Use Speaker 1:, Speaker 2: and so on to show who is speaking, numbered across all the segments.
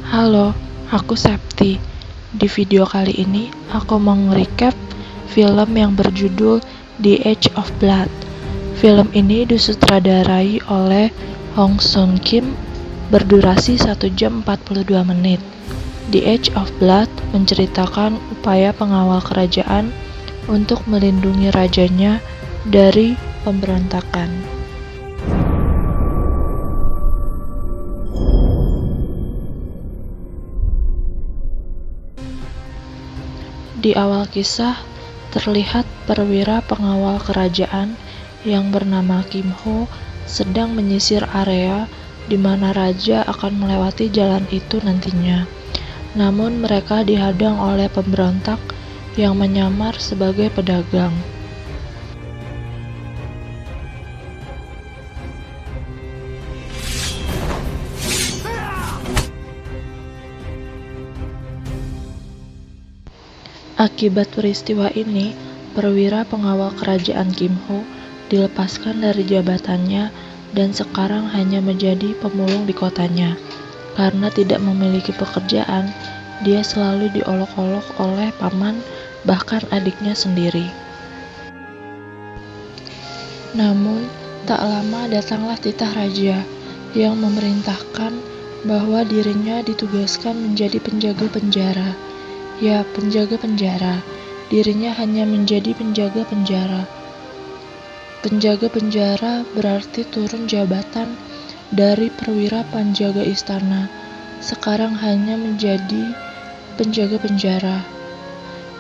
Speaker 1: Halo, aku Septi. Di video kali ini, aku mau nge-recap film yang berjudul The Age of Blood. Film ini disutradarai oleh Hong Seung Kim, berdurasi 1 jam 42 menit. The Age of Blood menceritakan upaya pengawal kerajaan untuk melindungi rajanya dari pemberontakan. Di awal kisah, terlihat perwira pengawal kerajaan yang bernama Kim Ho sedang menyisir area di mana raja akan melewati jalan itu nantinya. Namun mereka dihadang oleh pemberontak yang menyamar sebagai pedagang. Akibat peristiwa ini, perwira pengawal kerajaan Kim Ho dilepaskan dari jabatannya dan sekarang hanya menjadi pemulung di kotanya. Karena tidak memiliki pekerjaan, dia selalu diolok-olok oleh paman, bahkan adiknya sendiri. Namun, tak lama datanglah titah raja yang memerintahkan bahwa dirinya ditugaskan menjadi penjaga penjara. Ya, penjaga penjara. Dirinya hanya menjadi penjaga penjara. Penjaga penjara berarti turun jabatan dari perwira penjaga istana. Sekarang hanya menjadi penjaga penjara.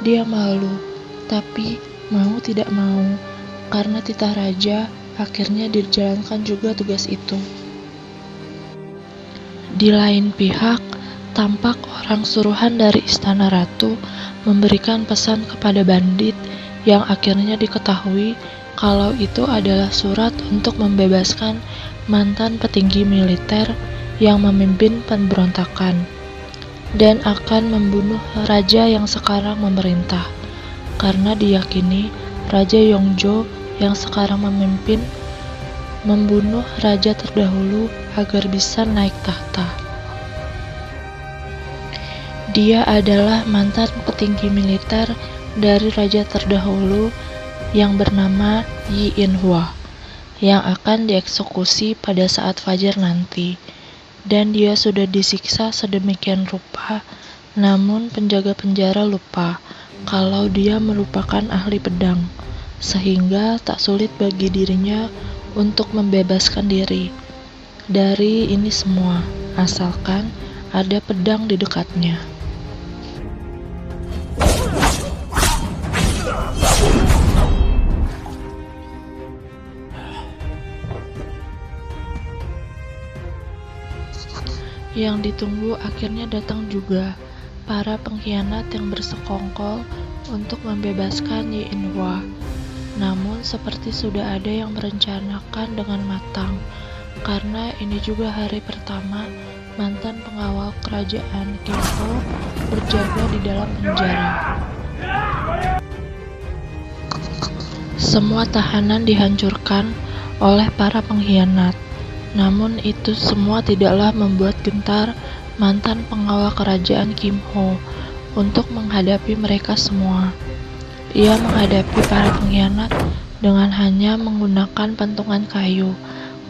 Speaker 1: Dia malu, tapi mau tidak mau, karena titah raja, akhirnya dijalankan juga tugas itu. Di lain pihak, tampak orang suruhan dari istana ratu memberikan pesan kepada bandit yang akhirnya diketahui kalau itu adalah surat untuk membebaskan mantan petinggi militer yang memimpin pemberontakan dan akan membunuh raja yang sekarang memerintah, karena diyakini Raja Yongjo yang sekarang memimpin membunuh raja terdahulu agar bisa naik tahta. Dia adalah mantan petinggi militer dari raja terdahulu yang bernama Yi In-hwa yang akan dieksekusi pada saat fajar nanti, dan dia sudah disiksa sedemikian rupa, namun penjaga penjara lupa kalau dia merupakan ahli pedang, sehingga tak sulit bagi dirinya untuk membebaskan diri dari ini semua, asalkan ada pedang di dekatnya. Yang ditunggu akhirnya datang juga, para pengkhianat yang bersekongkol untuk membebaskan Yi In-hwa. Namun seperti sudah ada yang merencanakan dengan matang, karena ini juga hari pertama mantan pengawal kerajaan Kim Ho berjaga di dalam penjara. Semua tahanan dihancurkan oleh para pengkhianat. Namun itu semua tidaklah membuat gentar mantan pengawal kerajaan Kim Ho untuk menghadapi mereka semua. Ia menghadapi para pengkhianat dengan hanya menggunakan pentungan kayu,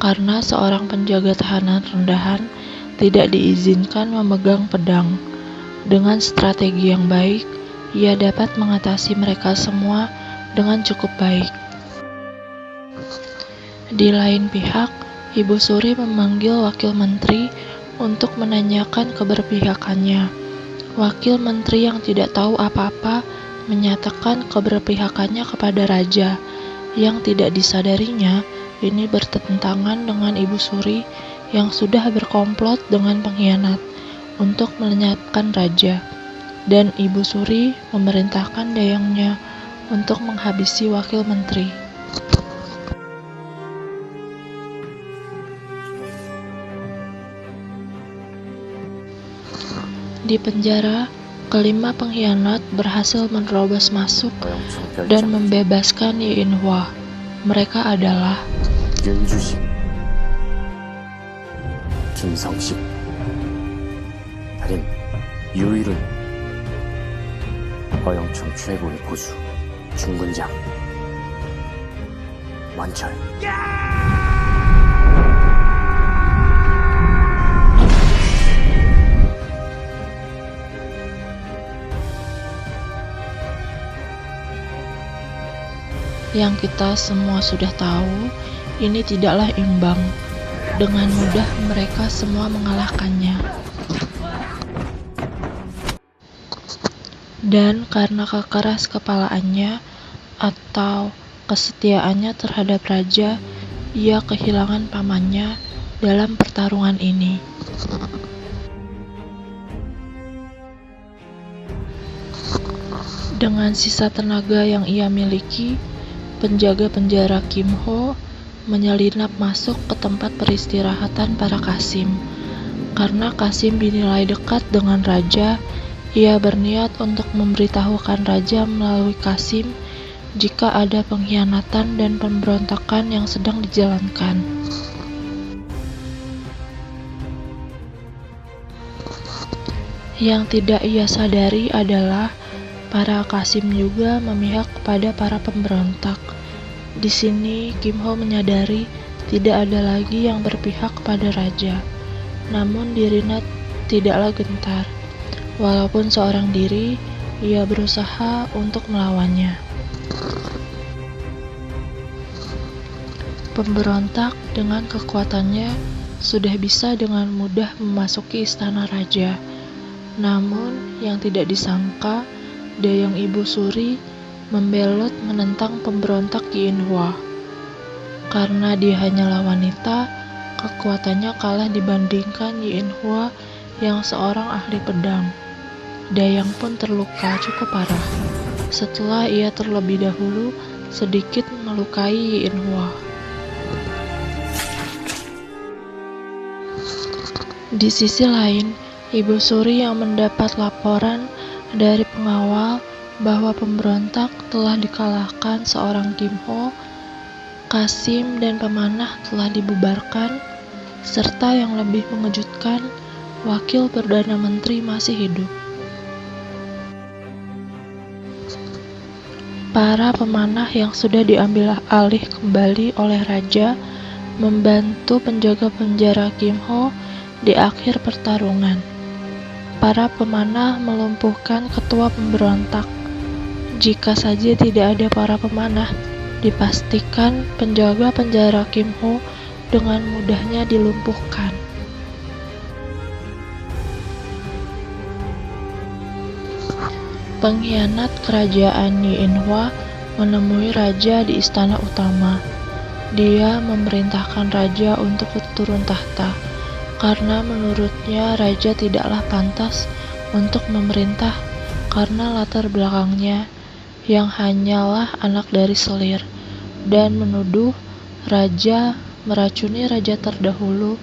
Speaker 1: karena seorang penjaga tahanan rendahan tidak diizinkan memegang pedang. Dengan strategi yang baik, ia dapat mengatasi mereka semua dengan cukup baik. Di lain pihak, Ibu Suri memanggil wakil menteri untuk menanyakan keberpihakannya. Wakil menteri yang tidak tahu apa-apa menyatakan keberpihakannya kepada raja, yang tidak disadarinya ini bertentangan dengan Ibu Suri yang sudah berkomplot dengan pengkhianat untuk melenyapkan raja, dan Ibu Suri memerintahkan dayangnya untuk menghabisi wakil menteri. Di penjara, kelima pengkhianat berhasil menerobos masuk dan membebaskan Yi In-hwa. Mereka adalah
Speaker 2: 김상식, 달인 유일은 허영청 최고의 고수 중군장 완철.
Speaker 1: Yang kita semua sudah tahu, ini tidaklah imbang. Dengan mudah mereka semua mengalahkannya. Dan karena kekeras kepalaannya atau kesetiaannya terhadap raja, ia kehilangan pamannya dalam pertarungan ini. Dengan sisa tenaga yang ia miliki, penjaga penjara Kim Ho menyelinap masuk ke tempat peristirahatan para Qasim. Karena Qasim dinilai dekat dengan raja, ia berniat untuk memberitahukan raja melalui Qasim jika ada pengkhianatan dan pemberontakan yang sedang dijalankan. Yang tidak ia sadari adalah para Qasim juga memihak kepada para pemberontak. Di sini Kim Ho menyadari tidak ada lagi yang berpihak kepada raja. Namun dirinya tidaklah gentar. Walaupun seorang diri, ia berusaha untuk melawannya. Pemberontak dengan kekuatannya sudah bisa dengan mudah memasuki istana raja. Namun yang tidak disangka, Dayang Ibu Suri membelot menentang pemberontak Yi In-hwa. Karena dia hanyalah wanita, kekuatannya kalah dibandingkan Yi In-hwa yang seorang ahli pedang. Dayang pun terluka cukup parah setelah ia terlebih dahulu sedikit melukai Yi In-hwa. Di sisi lain, Ibu Suri yang mendapat laporan dari pengawal bahwa pemberontak telah dikalahkan seorang Kim Ho, Qasim dan pemanah telah dibubarkan, serta yang lebih mengejutkan, Wakil Perdana Menteri masih hidup. Para pemanah yang sudah diambil alih kembali oleh raja membantu penjaga penjara Kim Ho di akhir pertarungan. Para pemanah melumpuhkan ketua pemberontak. Jika saja tidak ada para pemanah, dipastikan penjaga penjara Kim Ho dengan mudahnya dilumpuhkan. Pengkhianat kerajaan Yi In-hwa menemui raja di istana utama. Dia memerintahkan raja untuk turun tahta, karena menurutnya raja tidaklah pantas untuk memerintah karena latar belakangnya yang hanyalah anak dari selir, dan menuduh raja meracuni raja terdahulu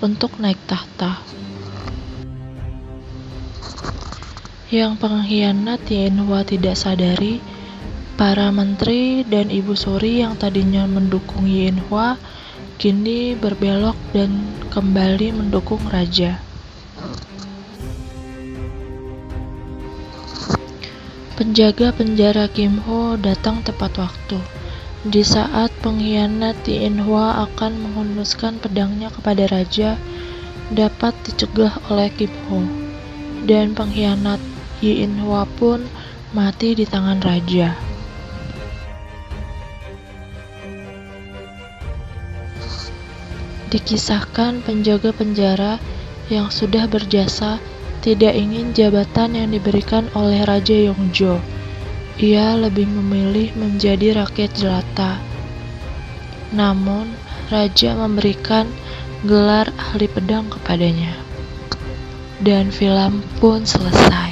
Speaker 1: untuk naik tahta. Yang pengkhianat Yi In-hwa tidak sadari, para menteri dan Ibu Suri yang tadinya mendukung Yi In-hwa kini berbelok dan kembali mendukung raja. Penjaga penjara Kim Ho datang tepat waktu. Di saat pengkhianat Yi In-hwa akan menghunuskan pedangnya kepada raja, dapat dicegah oleh Kim Ho. Dan pengkhianat Yi In-hwa pun mati di tangan raja. Dikisahkan penjaga penjara yang sudah berjasa tidak ingin jabatan yang diberikan oleh Raja Yongjo. Ia lebih memilih menjadi rakyat jelata. Namun, raja memberikan gelar ahli pedang kepadanya. Dan film pun selesai.